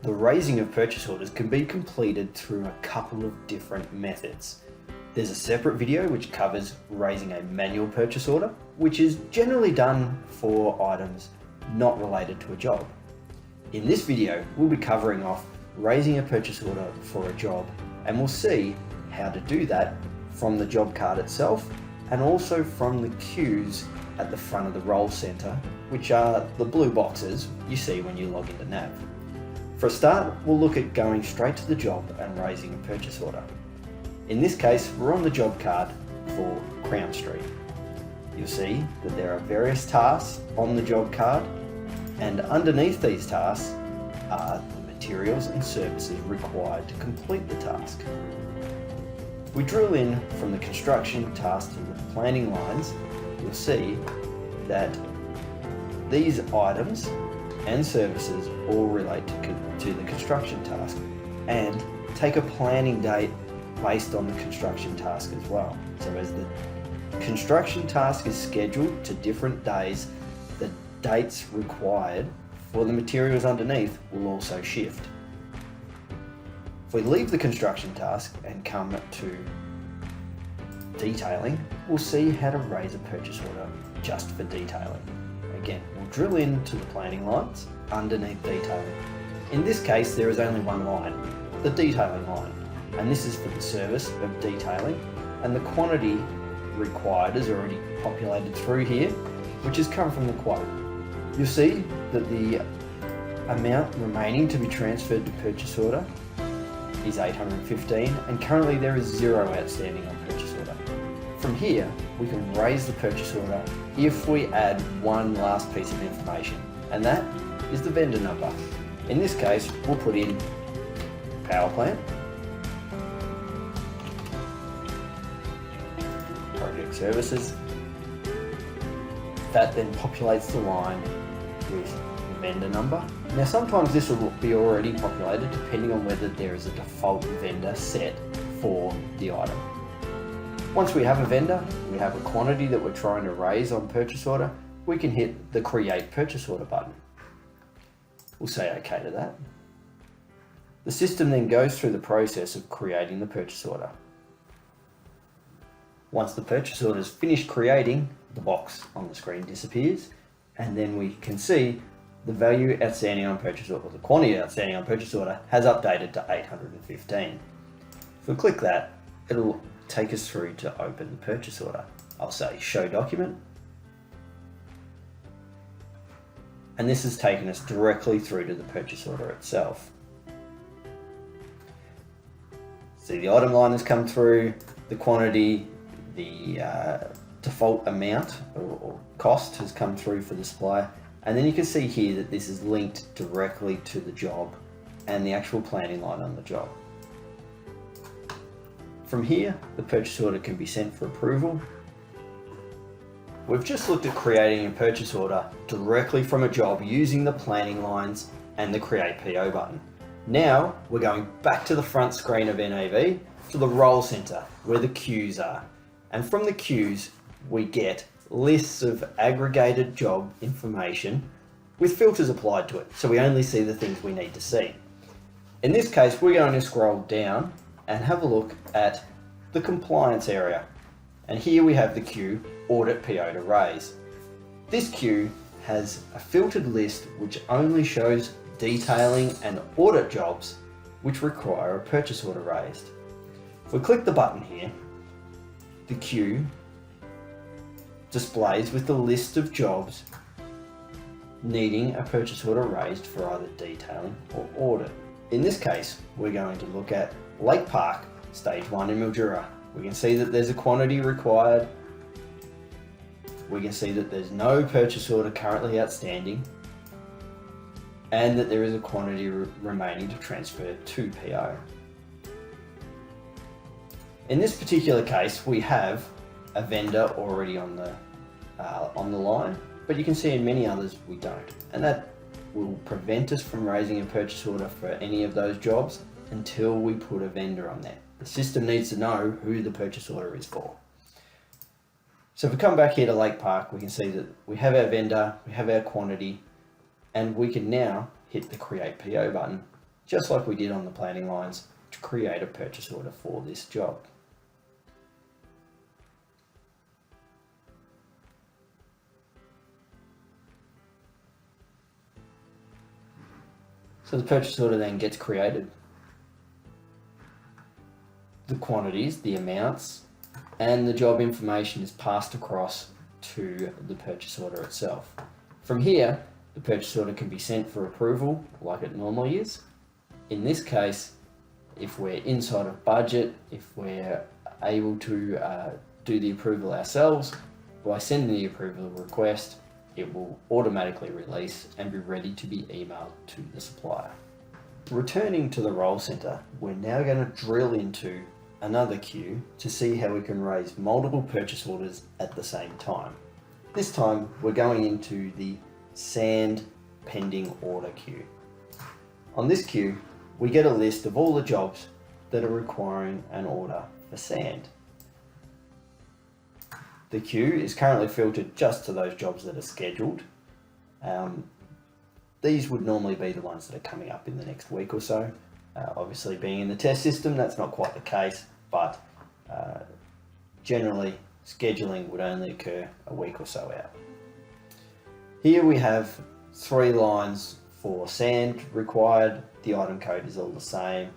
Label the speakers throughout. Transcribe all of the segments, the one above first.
Speaker 1: The raising of purchase orders can be completed through a couple of different methods. There's a separate video which covers raising a manual purchase order, which is generally done for items not related to a job. In this video, we'll be covering off raising a purchase order for a job, and we'll see how to do that from the job card itself and also from the queues at the front of the roll center, which are the blue boxes you see when you log into NAV. For a start, we'll look at going straight to the job and raising a purchase order. In this case, we're on the job card for Crown Street. You'll see that there are various tasks on the job card, and underneath these tasks are the materials and services required to complete the task. If we drill in from the construction task to the planning lines, you'll see that these items and services all relate to the construction task and take a planning date based on the construction task as well. So as the construction task is scheduled to different days, the dates required for the materials underneath will also shift. If we leave the construction task and come to detailing, we'll see how to raise a purchase order just for detailing. Again, we'll drill into the planning lines underneath detailing. In this case, there is only one line, the detailing line, and this is for the service of detailing, and the quantity required is already populated through here, which has come from the quote. You'll see that the amount remaining to be transferred to purchase order is 815, and currently there is 0 outstanding on purchase order. From here, we can raise the purchase order if we add one last piece of information, and that is the vendor number. In this case, we'll put in power plant, project services. That then populates the line with the vendor number. Now sometimes this will be already populated depending on whether there is a default vendor set for the item. Once we have a vendor, we have a quantity that we're trying to raise on purchase order, we can hit the Create Purchase Order button. We'll say OK to that. The system then goes through the process of creating the purchase order. Once the purchase order is finished creating, the box on the screen disappears, and then we can see the value outstanding on purchase order, or the quantity outstanding on purchase order, has updated to 815. If we click that, it'll take us through to open the purchase order. I'll say Show Document, and this has taken us directly through to the purchase order itself. See, the item line has come through, the quantity, the default amount or cost has come through for the supplier, and then you can see here that this is linked directly to the job and the actual planning line on the job. From here, the purchase order can be sent for approval. We've just looked at creating a purchase order directly from a job using the planning lines and the Create PO button. Now we're going back to the front screen of NAV to the roll center where the queues are. And from the queues, we get lists of aggregated job information with filters applied to it. So we only see the things we need to see. In this case, we're going to scroll down and have a look at the compliance area. And here we have the queue Audit PO to Raise. This queue has a filtered list which only shows detailing and audit jobs which require a purchase order raised. If we click the button here, the queue displays with the list of jobs needing a purchase order raised for either detailing or audit. In this case, we're going to look at Lake Park, Stage 1 in Mildura. We can see that there's a quantity required. We can see that there's no purchase order currently outstanding, and that there is a quantity remaining to transfer to PO. In this particular case, we have a vendor already on the line, but you can see in many others we don't, and that will prevent us from raising a purchase order for any of those jobs until we put a vendor on there. The system needs to know who the purchase order is for. So if we come back here to Lake Park, we can see that we have our vendor, we have our quantity, and we can now hit the Create PO button just like we did on the planning lines, to create a purchase order for this job. So the purchase order then gets created. The quantities, the amounts, and the job information is passed across to the purchase order itself. From here, the purchase order can be sent for approval like it normally is. In this case, if we're inside of budget, if we're able to do the approval ourselves, by sending the approval request, it will automatically release and be ready to be emailed to the supplier. Returning to the role center, we're now going to drill into another queue to see how we can raise multiple purchase orders at the same time. This time we're going into the sand pending order queue. On this queue, we get a list of all the jobs that are requiring an order for sand. The queue is currently filtered just to those jobs that are scheduled. These would normally be the ones that are coming up in the next week or so. Obviously, being in the test system, that's not quite the case, but generally scheduling would only occur a week or so out. Here we have 3 lines for sand required. The item code is all the same.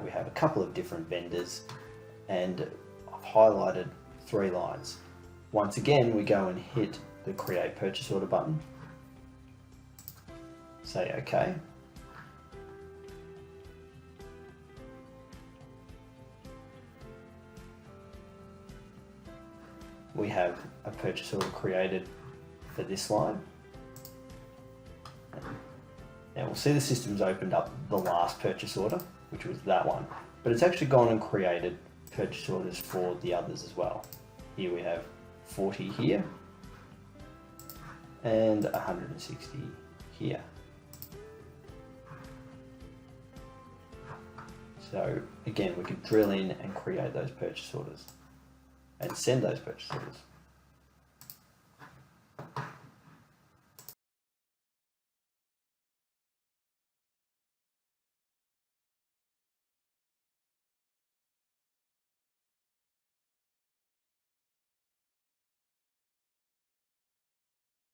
Speaker 1: We have a couple of different vendors, and I've highlighted 3 lines. Once again, we go and hit the Create Purchase Order button. Say OK. We have a purchase order created for this line. Now we'll see the system's opened up the last purchase order, which was that one, but it's actually gone and created purchase orders for the others as well. Here we have 40 here and 160 here. So again, we could drill in and create those purchase orders and send those purchase orders.